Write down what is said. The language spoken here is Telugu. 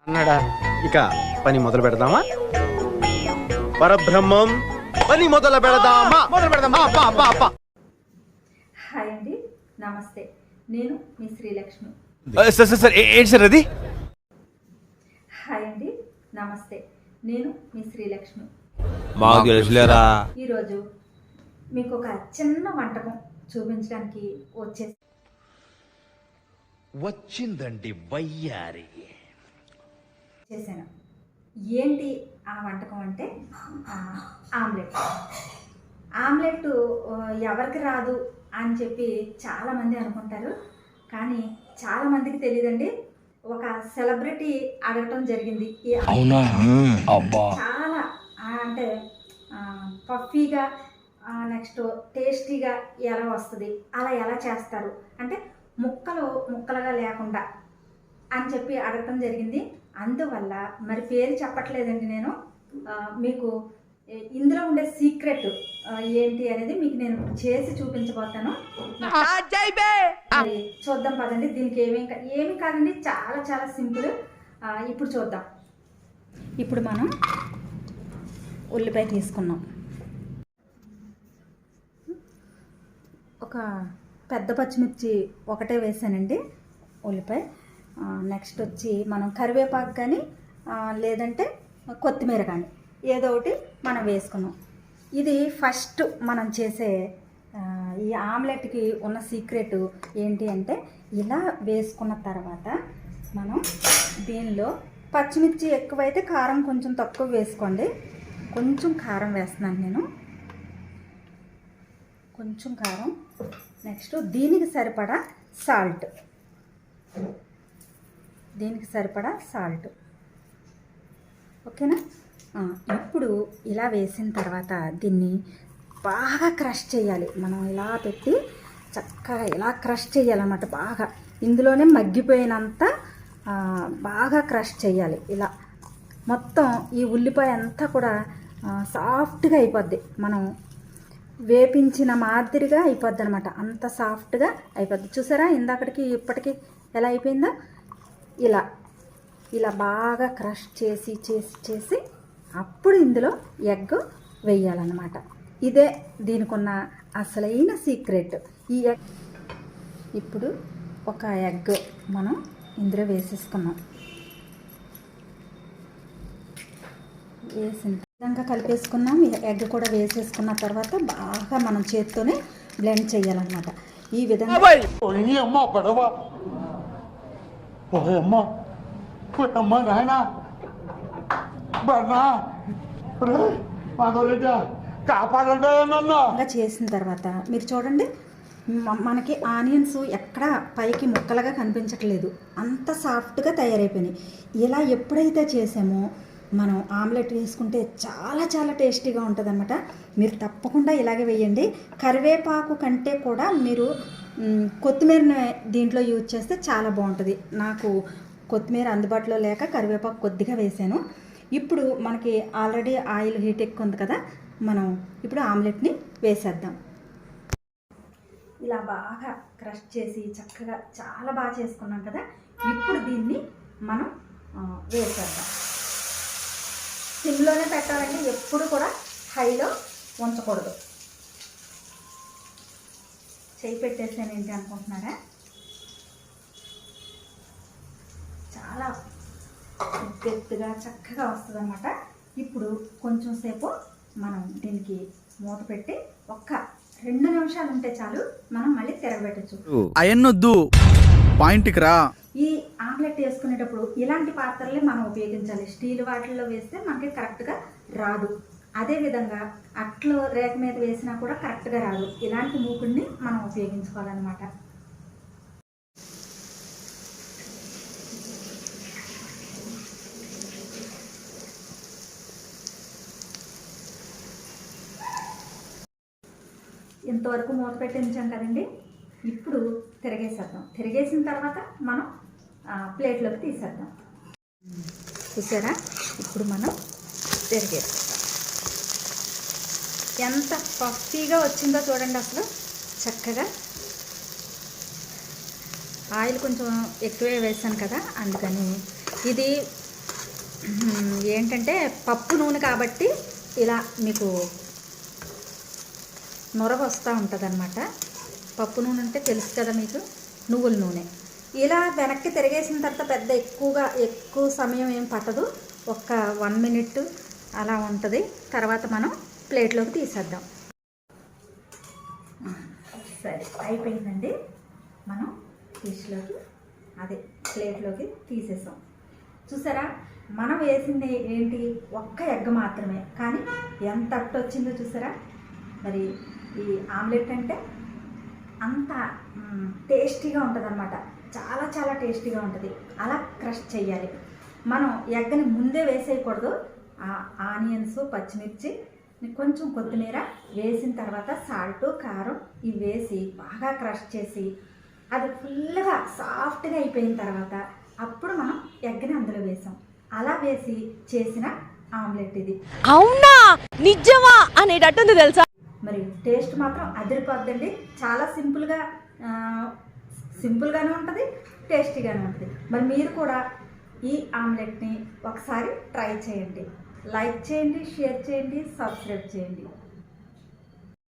అన్నాడా? ఇక పని మొదలు పెడదామా? పరబ్రహ్మం పని మొదలు పెడదామా? హాయ్ అండి, నమస్తే. నేను మీ శ్రీలక్ష్మి. సార్ ఏంటి సార్ అది? హాయ్ అండి, నమస్తే. నేను మీ శ్రీలక్ష్మి. మాకు తెలుసులేరా. ఈరోజు మీకు ఒక చిన్న వంటకం చూపించడానికి వచ్చిందండి వయ్యారి. చేశాను. ఏంటి ఆ వంటకం అంటే ఆమ్లెట్. ఆమ్లెట్ ఎవరికి రాదు అని చెప్పి చాలామంది అనుకుంటారు, కానీ చాలామందికి తెలియదండి. ఒక సెలబ్రిటీ అడగటం జరిగింది. చాలా అంటే పఫీగా, నెక్స్ట్ టేస్టీగా ఎలా వస్తుంది, అలా ఎలా చేస్తారు అంటే ముక్కలుగా లేకుండా అని చెప్పి అడగటం జరిగింది. అందువల్ల మరి పేరు చెప్పట్లేదండి నేను. మీకు ఇందులో ఉండే సీక్రెట్ ఏంటి అనేది మీకు నేను చేసి చూపించబోతాను. మరి చూద్దాం పదండి. దీనికి ఏమి కాదండి, చాలా చాలా సింపుల్. ఇప్పుడు చూద్దాం. ఇప్పుడు మనం ఉల్లిపాయ తీసుకున్నాం. ఒక పెద్ద పచ్చిమిర్చి ఒకటే వేసానండి ఉల్లిపాయ. నెక్స్ట్ వచ్చి మనం కరివేపాకు కానీ లేదంటే కొత్తిమీర కానీ ఏదో ఒకటి మనం వేసుకున్నాం. ఇది ఫస్ట్ మనం చేసే ఈ ఆమ్లెట్కి ఉన్న సీక్రెట్ ఏంటి అంటే, ఇలా వేసుకున్న తర్వాత మనం దీనిలో పచ్చిమిర్చి ఎక్కువైతే కారం కొంచెం తక్కువ వేసుకోండి. కొంచెం కారం వేస్తున్నాను నేను, కొంచెం కారం. నెక్స్ట్ దీనికి సరిపడా సాల్ట్, ఓకేనా? ఇప్పుడు ఇలా వేసిన తర్వాత దీన్ని బాగా క్రష్ చేయాలి. మనం ఇలా పెట్టి చక్కగా ఇలా క్రష్ చేయాలన్నమాట. బాగా ఇందులోనే మగ్గిపోయినంత బాగా క్రష్ చేయాలి. ఇలా మొత్తం ఈ ఉల్లిపాయ అంతా కూడా సాఫ్ట్గా అయిపోద్ది. మనం వేపించిన మాదిరిగా అయిపోద్ది అనమాట. అంత సాఫ్ట్గా అయిపోద్ది. చూసారా ఇందాకటికి ఇప్పటికి ఎలా అయిపోయిందో? ఇలా బాగా క్రష్ చేసి అప్పుడు ఇందులో ఎగ్ వేయాలన్నమాట. ఇదే దీనికి ఉన్న అసలైన సీక్రెట్. ఈ ఎగ్ ఇప్పుడు ఒక ఎగ్ మనం ఇందులో వేసేసుకున్నాం. వేసిన విధంగా కలిపేసుకున్నాం. ఎగ్ కూడా వేసేసుకున్న తర్వాత బాగా మనం చేత్తోనే బ్లెండ్ చేయాలన్నమాట. ఈ విధంగా చేసిన తర్వాత మీరు చూడండి, మనకి ఆనియన్స్ ఎక్కడ పైకి ముక్కలుగా కనిపించట్లేదు, అంత సాఫ్ట్గా తయారైపోయినాయి. ఇలా ఎప్పుడైతే చేసామో మనం ఆమ్లెట్ వేసుకుంటే చాలా చాలా టేస్టీగా ఉంటుంది అన్నమాట. మీరు తప్పకుండా ఇలాగే వేయండి. కరివేపాకు కంటే కూడా మీరు కొత్తిమీరని దీంట్లో యూజ్ చేస్తే చాలా బాగుంటుంది. నాకు కొత్తిమీర అందుబాటులో లేక కరివేపాకు కొద్దిగా వేసాను. ఇప్పుడు మనకి ఆల్రెడీ ఆయిల్ హీట్ ఎక్కువ ఉంది కదా, మనం ఇప్పుడు ఆమ్లెట్ని వేసేద్దాం. ఇలా బాగా క్రష్ చేసి చక్కగా చాలా బాగా చేసుకున్నాం కదా. ఇప్పుడు దీన్ని మనం వేసేద్దాం. సిమ్లోనే పెట్టాలండి, ఎప్పుడు కూడా హైలో ఉంచకూడదు. చేయి పెట్టేసాను ఏంటి అనుకుంటున్నారా? చాలా గట్టిగా చక్కగా వస్తుంది అన్నమాట. ఇప్పుడు కొంచెం సేపు మనం దీనికి మూత పెట్టి ఒక్క 2 నిమిషాలు ఉంటే చాలు, మనం మళ్ళీ తిరగబెట్టచ్చు. అయన్నొద్దు, పాయింట్కి రా. ఈ ఆమ్లెట్ వేసుకునేటప్పుడు ఇలాంటి పాత్రలే మనం ఉపయోగించాలి. స్టీల్ వాటిల్లో వేస్తే మనకి కరెక్ట్గా రాదు. అదేవిధంగా అట్లు రేక మీద వేసినా కూడా కరెక్ట్గా రాదు. ఇలాంటి మూకుడిని మనం ఉపయోగించుకోవాలన్నమాట. ఇంతవరకు మూత పెట్టి ఉంచాం కదండి. ఇప్పుడు తిరగేసేద్దాం. తిరగేసిన తర్వాత మనం ప్లేట్లోకి తీసేద్దాం. చూసారా? ఇప్పుడు మనం తిరగేసేద్దాం. ఎంత పఫీగా వచ్చిందో చూడండి. అసలు చక్కగా ఆయిల్ కొంచెం ఎక్కువే వేసాను కదా, అందుకని ఇది ఏంటంటే పప్పు నూనె కాబట్టి ఇలా మీకు నొరగ వస్తూ ఉంటుంది. పప్పు నూనె అంటే తెలుసు కదా మీకు, నువ్వుల నూనె. ఇలా వెనక్కి తిరిగేసిన తర్వాత పెద్ద ఎక్కువ సమయం ఏం పట్టదు, ఒక్క 1 మినిట్ అలా ఉంటుంది. తర్వాత మనం ప్లేట్లోకి తీసేద్దాం. సరే అయిపోయిందండి. మనం ప్లేట్లోకి తీసేసాం. చూసారా, మనం వేసింది ఏంటి, ఒక్క ఎగ్ మాత్రమే, కానీ ఎంత అట్టు వచ్చిందో చూసారా. మరి ఈ ఆమ్లెట్ అంటే అంత టేస్టీగా ఉంటుంది అన్నమాట. చాలా చాలా టేస్టీగా ఉంటుంది. అలా క్రష్ చేయాలి. మనం ఎగ్గని ముందే వేసేయకూడదు. ఆనియన్స్, పచ్చిమిర్చి, కొంచెం కొత్తిమీర వేసిన తర్వాత సాల్ట్, కారం ఇవి వేసి బాగా క్రష్ చేసి అది ఫుల్గా సాఫ్ట్గా అయిపోయిన తర్వాత అప్పుడు మనం ఎగ్ని అందులో వేసాం. అలా వేసి చేసిన ఆమ్లెట్ ఇది. అవునా, నిజమా అనేటట్టుంది తెలుసా. మరి టేస్ట్ మాత్రం అదిరిపోద్దండి. చాలా సింపుల్గానే ఉంటుంది, టేస్టీగానే ఉంటుంది. మరి మీరు కూడా ఈ ఆమ్లెట్ని ఒకసారి ట్రై చేయండి. లైక్ చేయండి, షేర్ చేయండి, సబ్స్క్రైబ్ చేయండి.